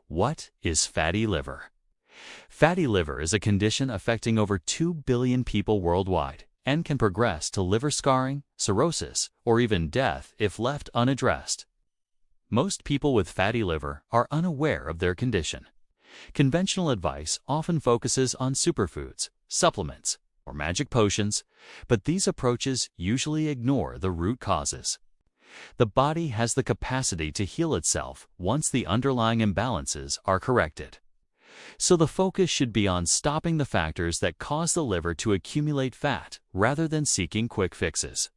What is fatty liver? Fatty liver is a condition affecting over 2 billion people worldwide and can progress to liver scarring, cirrhosis, or even death if left unaddressed. Most people with fatty liver are unaware of their condition. Conventional advice often focuses on superfoods, supplements, or magic potions, but these approaches usually ignore the root causes. The body has the capacity to heal itself once the underlying imbalances are corrected. So the focus should be on stopping the factors that cause the liver to accumulate fat rather than seeking quick fixes.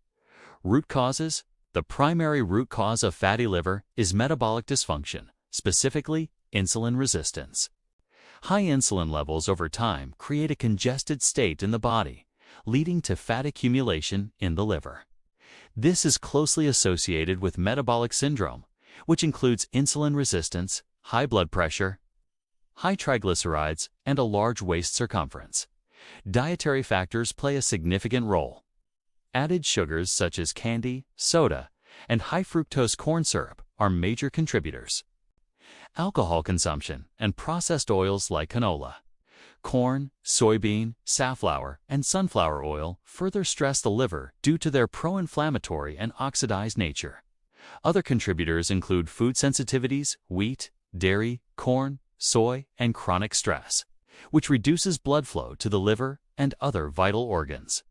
Root causes. The primary root cause of fatty liver is metabolic dysfunction, specifically insulin resistance. High insulin levels over time create a congested state in the body, leading to fat accumulation in the liver. This is closely associated with metabolic syndrome, which includes insulin resistance, high blood pressure, high triglycerides, and a large waist circumference. Dietary factors play a significant role. Added sugars such as candy, soda, and high fructose corn syrup are major contributors. Alcohol consumption and processed oils like canola, corn, soybean, safflower, and sunflower oil further stress the liver due to their pro-inflammatory and oxidized nature. Other contributors include food sensitivities, wheat, dairy, corn, soy, and chronic stress, which reduces blood flow to the liver and other vital organs.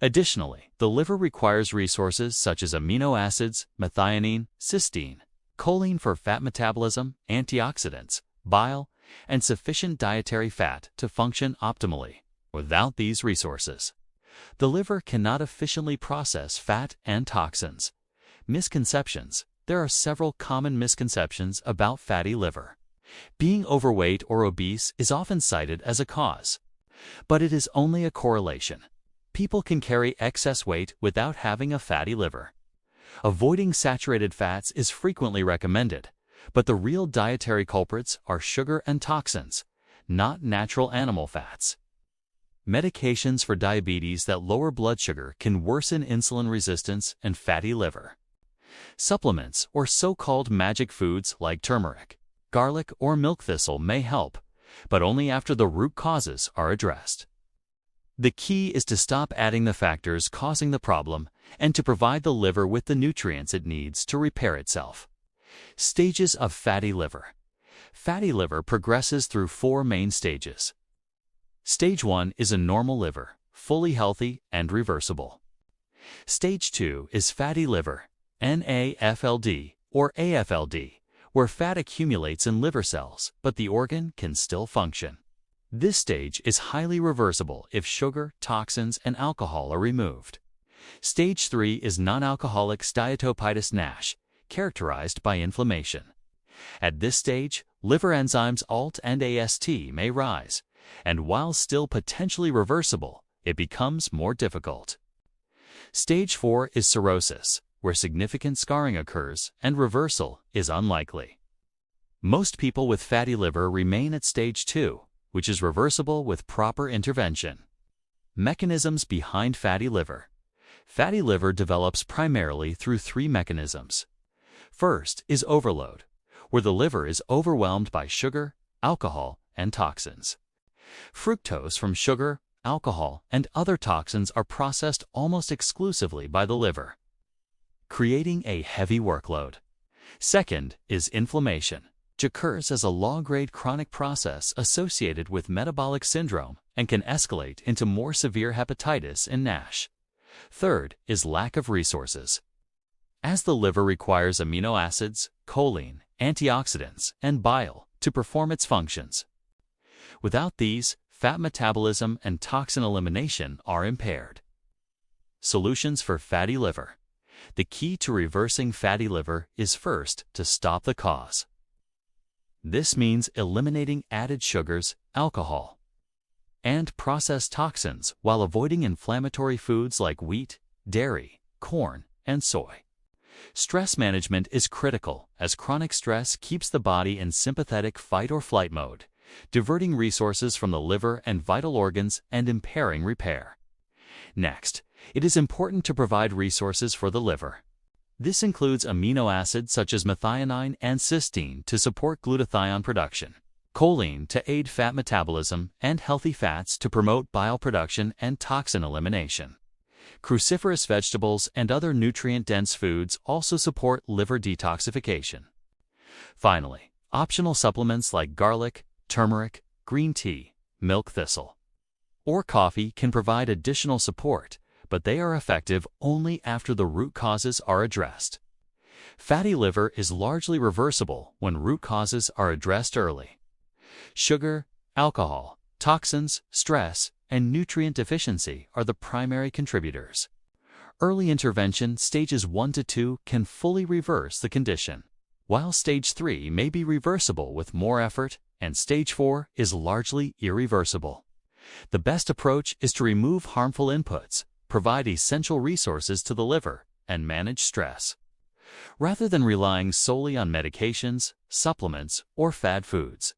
Additionally, the liver requires resources such as amino acids, methionine, cysteine, choline for fat metabolism, antioxidants, bile, and sufficient dietary fat to function optimally. Without these resources, the liver cannot efficiently process fat and toxins. Misconceptions. There are several common misconceptions about fatty liver. Being overweight or obese is often cited as a cause, but it is only a correlation. People can carry excess weight without having a fatty liver. Avoiding saturated fats is frequently recommended, but the real dietary culprits are sugar and toxins, not natural animal fats. Medications for diabetes that lower blood sugar can worsen insulin resistance and fatty liver. Supplements or so-called magic foods like turmeric, garlic, or milk thistle may help, but only after the root causes are addressed. The key is to stop adding the factors causing the problem and to provide the liver with the nutrients it needs to repair itself. Stages of fatty liver. Fatty liver progresses through 4 main stages. Stage 1 is a normal liver, fully healthy and reversible. Stage 2 is fatty liver, NAFLD or AFLD, where fat accumulates in liver cells, but the organ can still function. This stage is highly reversible if sugar, toxins, and alcohol are removed. Stage 3 is non-alcoholic steatohepatitis NASH, characterized by inflammation. At this stage, liver enzymes ALT and AST may rise, and while still potentially reversible, it becomes more difficult. Stage 4 is cirrhosis, where significant scarring occurs and reversal is unlikely. Most people with fatty liver remain at stage 2, which is reversible with proper intervention. Mechanisms behind fatty liver. Fatty liver develops primarily through 3 mechanisms. First is overload, where the liver is overwhelmed by sugar, alcohol, and toxins. Fructose from sugar, alcohol, and other toxins are processed almost exclusively by the liver, creating a heavy workload. Second is inflammation, which occurs as a low-grade chronic process associated with metabolic syndrome and can escalate into more severe hepatitis and NASH. Third is lack of resources, as the liver requires amino acids, choline, antioxidants, and bile to perform its functions. Without these, fat metabolism and toxin elimination are impaired. Solutions for fatty liver. The key to reversing fatty liver is first to stop the cause. This means eliminating added sugars, alcohol, and processed toxins while avoiding inflammatory foods like wheat, dairy, corn, and soy. Stress management is critical, as chronic stress keeps the body in sympathetic fight-or-flight mode, diverting resources from the liver and vital organs and impairing repair. Next, it is important to provide resources for the liver. This includes amino acids such as methionine and cysteine to support glutathione production, choline to aid fat metabolism, and healthy fats to promote bile production and toxin elimination. Cruciferous vegetables and other nutrient-dense foods also support liver detoxification. Finally, optional supplements like garlic, turmeric, green tea, milk thistle, or coffee can provide additional support, but they are effective only after the root causes are addressed. Fatty liver is largely reversible when root causes are addressed early. Sugar, alcohol, toxins, stress, and nutrient deficiency are the primary contributors. Early intervention, stages 1 to 2, can fully reverse the condition, while stage 3 may be reversible with more effort, and stage 4 is largely irreversible. The best approach is to remove harmful inputs, provide essential resources to the liver, and manage stress, rather than relying solely on medications, supplements, or fad foods.